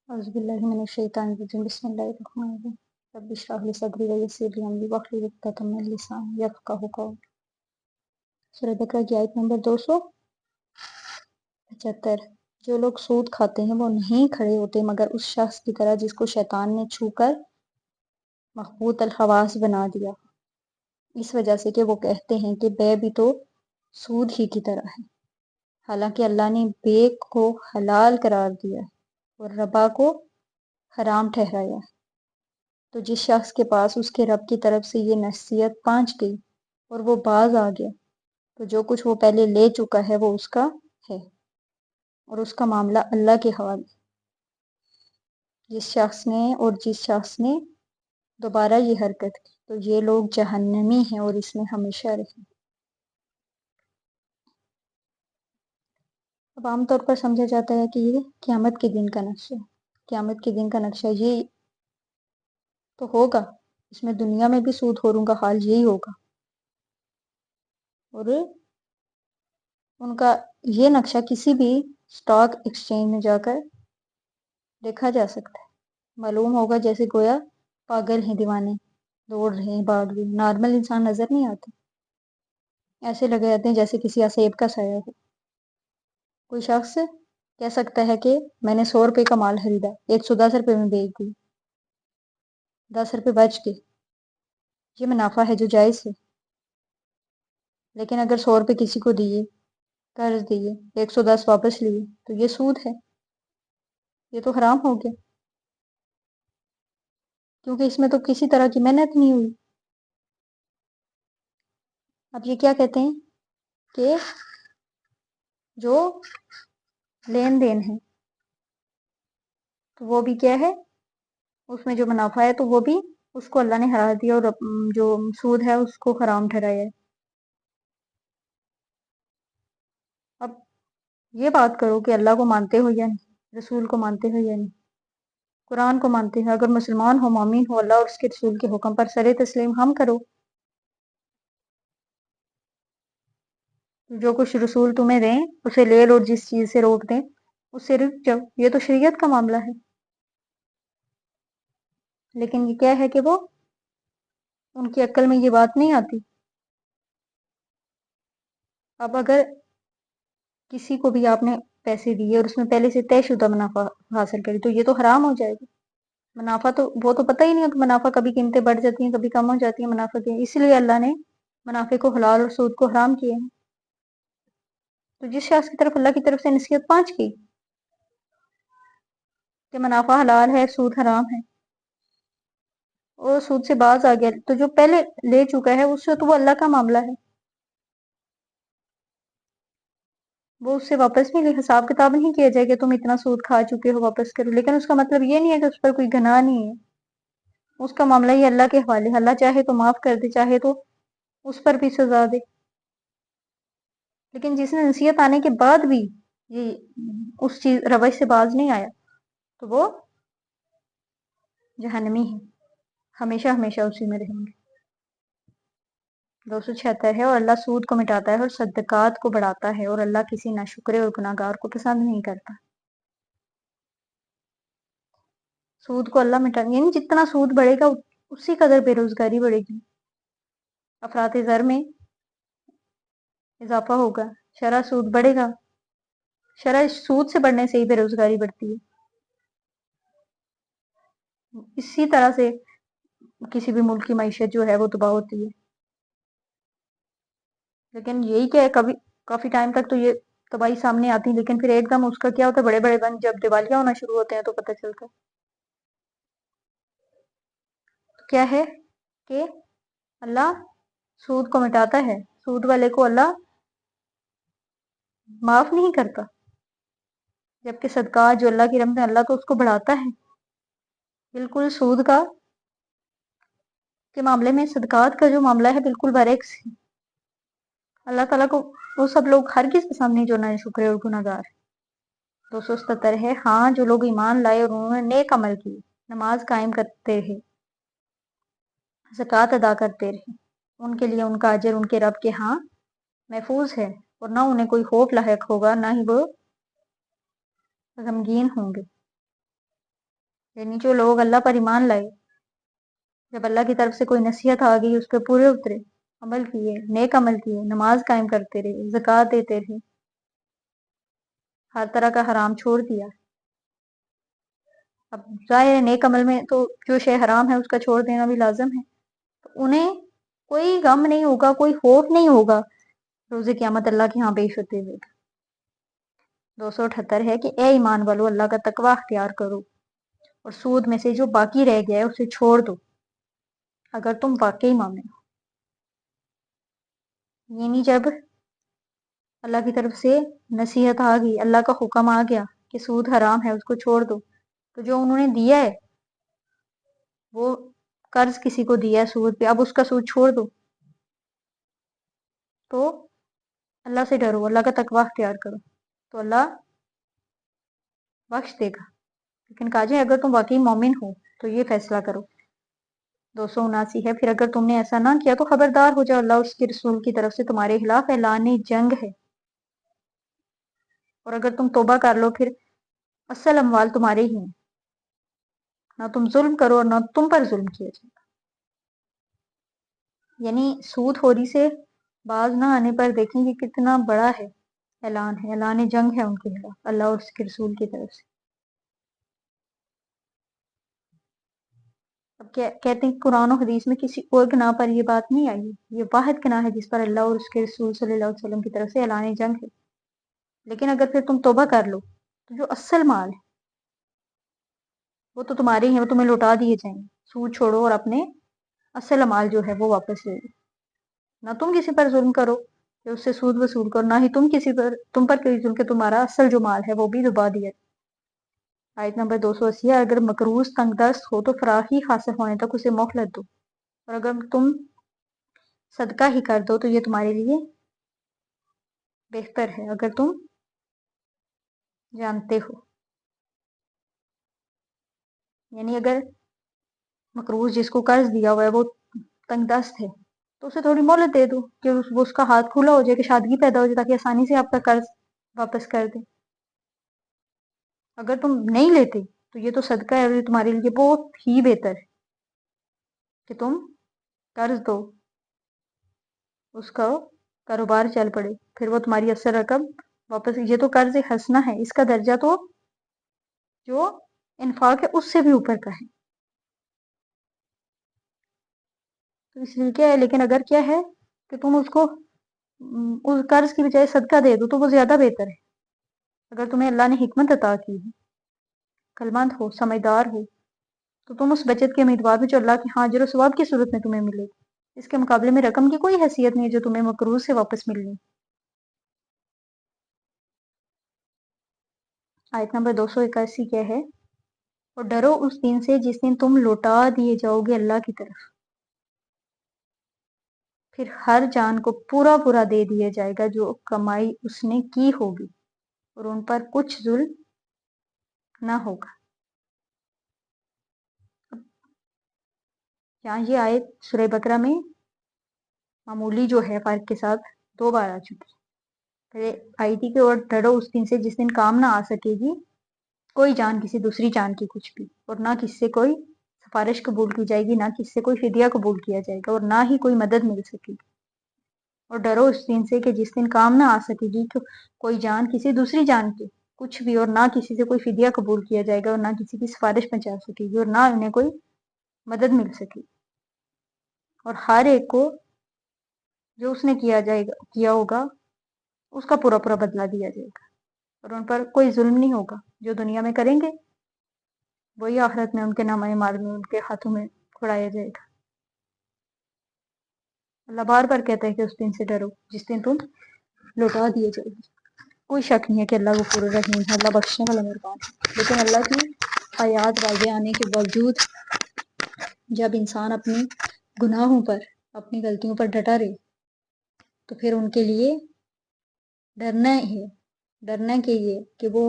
أعوذ بالله من الشيطان الرجيم بسم الله الرحمن الرحيم رب اشرح لي صدري ويسر لي أمري واحلل عقدة من لساني يفقهوا قولي سورہ بقرہ کی آیت نمبر 275۔ جو لوگ سود کھاتے ہیں وہ نہیں کھڑے ہوتے مگر اس شخص کی طرح جس کو شیطان نے چھو کر مخبوط الحواس بنا دیا، اس وجہ سے کہ وہ کہتے ہیں کہ بے بھی تو سود ہی کی طرح ہے، حالانکہ اللہ نے بے کو حلال قرار دیا ہے اور ربا کو حرام ٹھہرایا ہے۔ تو جس شخص کے پاس اس کے رب کی طرف سے یہ نصیحت پہنچ گئی اور وہ باز آ گیا تو جو کچھ وہ پہلے لے چکا ہے وہ اس کا ہے اور اس کا معاملہ اللہ کے حوالے۔ جس شخص نے دوبارہ یہ حرکت کی تو یہ لوگ جہنمی ہیں اور اس میں ہمیشہ رہیں۔ اب عام طور پر سمجھا جاتا ہے کہ یہ قیامت کے دن کا نقشہ ہے۔ قیامت کے دن کا نقشہ یہ تو ہوگا، اس میں دنیا میں بھی سود خوروں کا حال یہی ہوگا، اور ان کا یہ نقشہ کسی بھی سٹاک ایکسچینج میں جا کر دیکھا جا سکتا ہے۔ معلوم ہوگا جیسے گویا پاگل ہیں، دیوانے دوڑ رہے ہیں، بھاگ رہے ہیں، نارمل انسان نظر نہیں آتے، ایسے لگے جاتے ہیں جیسے کسی اسیب کا سایہ ہو۔ کوئی شخص کہہ سکتا ہے کہ میں نے 100 روپے کا مال خریدا، 110 روپے میں بیچ دی، 10 روپے بچ گئے، یہ منافع ہے جو جائز ہے۔ لیکن اگر 100 روپے کسی کو دیے، قرض دیے، 110 واپس لیے تو یہ سود ہے، یہ تو حرام ہو گیا، کیونکہ اس میں تو کسی طرح کی محنت نہیں ہوئی۔ اب یہ کیا کہتے ہیں کہ جو لین دین ہے تو وہ بھی کیا ہے، اس میں جو منافع ہے تو وہ بھی اس کو اللہ نے حرام دیا اور جو سود ہے اس کو حرام ٹھہرایا ہے۔ اب یہ بات کرو کہ اللہ کو مانتے ہو یا نہیں، رسول کو مانتے ہو یا نہیں، قرآن کو مانتے ہو، اگر مسلمان ہو، مومن ہو، اللہ اور اس کے رسول کے حکم پر سر تسلیم ہم کرو، جو کچھ رسول تمہیں دیں اسے لے لو، اور جس چیز سے روک دیں اس سے رک جاؤ، یہ تو شریعت کا معاملہ ہے۔ لیکن یہ کیا ہے کہ وہ ان کی عقل میں یہ بات نہیں آتی۔ اب اگر کسی کو بھی آپ نے پیسے دیے اور اس میں پہلے سے طے شدہ منافع حاصل کری تو یہ تو حرام ہو جائے گا۔ منافع تو وہ تو پتہ ہی نہیں ہے کہ منافع کبھی قیمتیں بڑھ جاتی ہیں، کبھی کم ہو جاتی ہیں منافع کی، اس لیے اللہ نے منافع کو حلال اور سود کو حرام کیے ہیں۔ تو جس شخص کی طرف اللہ کی طرف سے نصیحت پہنچ گئی کہ منافع حلال ہے، سود حرام ہے، اور سود سے باز آ گیا تو جو پہلے لے چکا ہے اس سے تو وہ اللہ کا معاملہ ہے، وہ اس سے واپس بھی حساب کتاب نہیں کیا جائے کہ تم اتنا سود کھا چکے ہو واپس کرو۔ لیکن اس کا مطلب یہ نہیں ہے کہ اس پر کوئی گناہ نہیں ہے، اس کا معاملہ یہ اللہ کے حوالے، اللہ چاہے تو معاف کر دے، چاہے تو اس پر بھی سزا دے۔ لیکن جس نے نصیحت آنے کے بعد بھی یہ اس چیز روش سے باز نہیں آیا تو وہ جہنمی ہے، ہمیشہ ہمیشہ اسی میں رہیں گے۔ 276 ہے، اور اللہ سود کو مٹاتا ہے اور صدقات کو بڑھاتا ہے، اور اللہ کسی ناشکرے اور گناہگار کو پسند نہیں کرتا۔ سود کو اللہ مٹا، یعنی جتنا سود بڑھے گا اسی قدر بے روزگاری بڑھے گی، افراط زر میں اضافہ ہوگا، شرح سود بڑھے گا، شرح سود سے بڑھنے سے ہی بے روزگاری بڑھتی ہے۔ اسی طرح سے کسی بھی ملک کی معیشت جو ہے وہ تباہ ہوتی ہے۔ لیکن یہی کیا ہے، کافی ٹائم تک تو یہ تباہی سامنے آتی، لیکن پھر ایک دم اس کا کیا ہوتا ہے، بڑے بڑے بند جب دیوالیاں ہونا شروع ہوتے ہیں تو پتہ چلتا ہے۔ تو کیا ہے کہ اللہ سود کو مٹاتا ہے، سود والے کو اللہ معاف نہیں کرتا، جبکہ صدقات جو اللہ کی رحمت ہے اللہ تو اس کو بڑھاتا ہے۔ بالکل سود کا کے معاملے میں صدقات کا جو معاملہ ہے بالکل برعکس ہے۔ اللہ تعالیٰ کو وہ سب لوگ ہرگز پسند نہیں جو نہ شکرے اور گناہگار۔ 277 ہے، ہاں جو لوگ ایمان لائے اور انہوں نے نیک عمل کی، نماز قائم کرتے رہے، زکوٰۃ ادا کرتے رہے، ان کے لیے ان کا اجر ان کے رب کے ہاں محفوظ ہے، اور نہ انہیں کوئی خوف لاحق ہوگا، نہ ہی وہ غمگین ہوں گے۔ یعنی جو لوگ اللہ پر ایمان لائے، جب اللہ کی طرف سے کوئی نصیحت آ گئی اس پہ پورے اترے، عمل کیے، نیک عمل کیے، نماز قائم کرتے رہے، زکوٰۃ دیتے رہے، ہر طرح کا حرام چھوڑ دیا۔ اب ظاہر ہے نیک عمل میں تو جو شے حرام ہے اس کا چھوڑ دینا بھی لازم ہے، تو انہیں کوئی غم نہیں ہوگا، کوئی خوف نہیں ہوگا روز قیامت اللہ کے ہاں پیش ہوتے ہوئے۔ 278 ہے کہ اے ایمان والو اللہ کا تقوی اختیار کرو اور سود میں سے جو باقی رہ گیا ہے اسے چھوڑ دو اگر تم واقعی مومن ہو۔ یعنی جب اللہ کی طرف سے نصیحت آ گئی، اللہ کا حکم آ گیا کہ سود حرام ہے، اس کو چھوڑ دو، تو جو انہوں نے دیا ہے، وہ قرض کسی کو دیا ہے سود پہ، اب اس کا سود چھوڑ دو، تو اللہ سے ڈرو، اللہ کا تقوی اختیار کرو تو اللہ بخش دے گا۔ لیکن کہا جائے اگر تم واقعی مومن ہو تو یہ فیصلہ کرو۔ 279 ہے، پھر اگر تم نے ایسا نہ کیا تو خبردار ہو جاؤ، اللہ اس کے رسول کی طرف سے تمہارے خلاف اعلان جنگ ہے، اور اگر تم توبہ کر لو پھر اصل اموال تمہارے ہی ہیں، نہ تم ظلم کرو اور نہ تم پر ظلم کیا جائے۔ یعنی سود خوری سے باز نہ آنے پر دیکھیں کہ کتنا بڑا ہے، اعلان جنگ ہے ان کے خلاف اللہ اور اس کے رسول کی طرف سے۔ اب کہتے ہیں قرآن و حدیث میں کسی اور گناہ پر یہ بات نہیں آئی، یہ واحد گناہ ہے جس پر اللہ اور اس کے رسول صلی اللہ علیہ وسلم کی طرف سے اعلان جنگ ہے۔ لیکن اگر پھر تم توبہ کر لو تو جو اصل مال ہے وہ تو تمہارے ہی ہیں، وہ تمہیں لوٹا دیے جائیں گے۔ سود چھوڑو اور اپنے اصل مال جو ہے وہ واپس لے لو، نہ تم کسی پر ظلم کرو کہ اس سے سود وصول کرو، نہ ہی تم پر کوئی ظلم کہ تمہارا اصل جو مال ہے وہ بھی ڈبا دیا۔ آیت نمبر 280 ہے، اگر مقروض تنگ دست ہو تو فراخی حاصل ہونے تک اسے مہلت دو، اور اگر تم صدقہ ہی کر دو تو یہ تمہارے لیے بہتر ہے اگر تم جانتے ہو۔ یعنی اگر مقروض جس کو قرض دیا ہوا ہے وہ تنگ دست ہے تو اسے تھوڑی مہلت دے دو کہ وہ اس کا ہاتھ کھلا ہو جائے، کہ شادگی پیدا ہو جائے، تاکہ آسانی سے آپ کا قرض واپس کر دے۔ اگر تم نہیں لیتے تو یہ تو صدقہ ہے، یہ تمہارے لیے بہت ہی بہتر ہے کہ تم قرض دو، اس کا کاروبار چل پڑے، پھر وہ تمہاری اصل رقم واپس۔ یہ تو قرض حسنہ ہے، اس کا درجہ تو جو انفاق ہے اس سے بھی اوپر کا ہے، تو اس لیے کیا ہے، لیکن اگر کیا ہے کہ تم اس کو اس قرض کی بجائے صدقہ دے دو تو وہ زیادہ بہتر ہے۔ اگر تمہیں اللہ نے حکمت عطا کی ہے، عقلمند ہو، سمجھدار ہو، تو تم اس بچت کے امیدوار ہو جو اللہ کے ہاں اجر و ثواب کی صورت میں تمہیں ملے گی۔ اس کے مقابلے میں رقم کی کوئی حیثیت نہیں ہے جو تمہیں مقروض سے واپس ملنی۔ آیت نمبر 281 کیا ہے، اور ڈرو اس دن سے جس دن تم لوٹا دیے جاؤ گے اللہ کی طرف، پھر ہر جان کو پورا پورا دے دیا جائے گا جو کمائی اس نے کی ہوگی، اور ان پر کچھ ظلم نہ ہوگا۔ یہاں یہ آیت سورہ بقرہ میں معمولی جو ہے فرق کے ساتھ 2 بار آ چکی ہے۔ آئی تھی کہ اور ڈرو اس دن سے جس دن کام نہ آ سکے گی کوئی جان کسی دوسری جان کی کچھ بھی، اور نہ کسی سے کوئی سفارش قبول کی جائے گی، نہ کسی سے کوئی فدیہ قبول کیا جائے گا، اور نہ ہی کوئی مدد مل سکے گی۔ اور ڈرو اس دن سے کہ جس دن کام نہ آ سکے گی کہ کوئی جان کسی دوسری جان کی کچھ بھی، اور نہ کسی سے کوئی فدیہ قبول کیا جائے گا، اور نہ کسی کی سفارش پہنچا سکے گی، اور نہ انہیں کوئی مدد مل سکے گی، اور ہر ایک کو جو اس نے کیا ہوگا اس کا پورا پورا بدلہ دیا جائے گا، اور ان پر کوئی ظلم نہیں ہوگا۔ جو دنیا میں کریں گے وہی آخرت میں ان کے نامہ اعمال میں ان کے ہاتھوں میں پھڑایا جائے گا۔ اللہ بار بار کہتا ہے کہ اس دن سے ڈرو جس دن تم لوٹا دیے جاؤ گے۔ کوئی شک نہیں ہے کہ اللہ غفور الرحیم ہے، اللہ بخشنے والا مہربان ہے، لیکن اللہ کی آیات واضح آنے کے باوجود جب انسان اپنی گناہوں پر، اپنی غلطیوں پر ڈٹا رہے تو پھر ان کے لیے ڈرنا کے یہ کہ وہ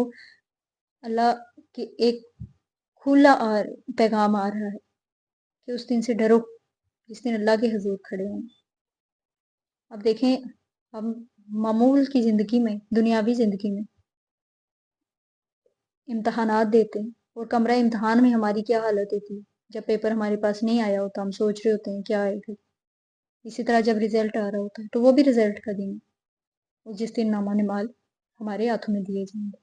اللہ کی ایک کھلا پیغام آ رہا ہے کہ اس دن سے ڈرو جس دن اللہ کے حضور کھڑے ہوں۔ اب دیکھیں ہم معمول کی زندگی میں، دنیاوی زندگی میں امتحانات دیتے ہیں اور کمرہ امتحان میں ہماری کیا حالت ہوتی ہے؟ جب پیپر ہمارے پاس نہیں آیا ہوتا ہم سوچ رہے ہوتے ہیں کیا آئے گا. اسی طرح جب رزلٹ آ رہا ہوتا ہے تو وہ بھی رزلٹ کا دن ہے، اور جس دن نامہ نمال ہمارے ہاتھوں میں دیے جائیں گے.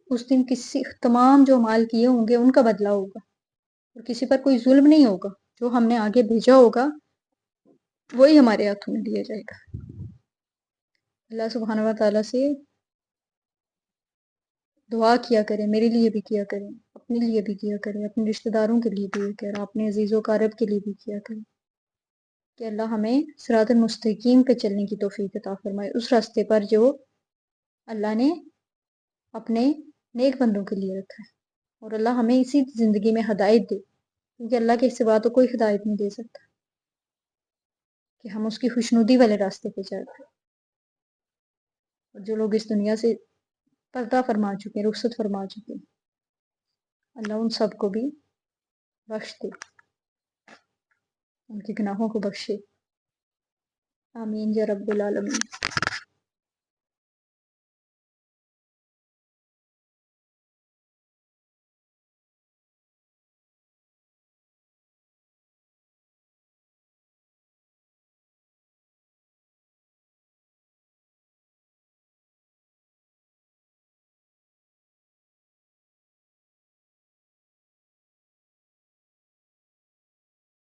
اس دن کسی تمام جو مال کیے ہوں گے ان کا بدلہ ہوگا، اور کسی پر کوئی ظلم نہیں ہوگا. جو ہم نے آگے بھیجا ہوگا وہی ہمارے ہاتھوں میں دیا جائے گا. اللہ سبحانہ و تعالیٰ سے دعا کیا کریں، میرے لیے بھی کیا کریں، اپنے لیے بھی کیا کریں، اپنے رشتہ داروں کے لیے بھی کیا کریں، اپنے عزیز و اقارب کے لیے بھی کیا کریں کہ اللہ ہمیں صراط المستقیم پہ چلنے کی توفیق عطا فرمائے، اس راستے پر جو اللہ نے اپنے نیک بندوں کے لیے رکھا ہے. اور اللہ ہمیں اسی زندگی میں ہدایت دے، کیونکہ اللہ کے سوا تو کوئی ہدایت نہیں دے سکتا، کہ ہم اس کی خوشنودی والے راستے پہ چل رہے ہیں. اور جو لوگ اس دنیا سے پردہ فرما چکے ہیں، رخصت فرما چکے ہیں، اللہ ان سب کو بھی بخش دے، ان کے گناہوں کو بخشے. آمین یا رب العالمین.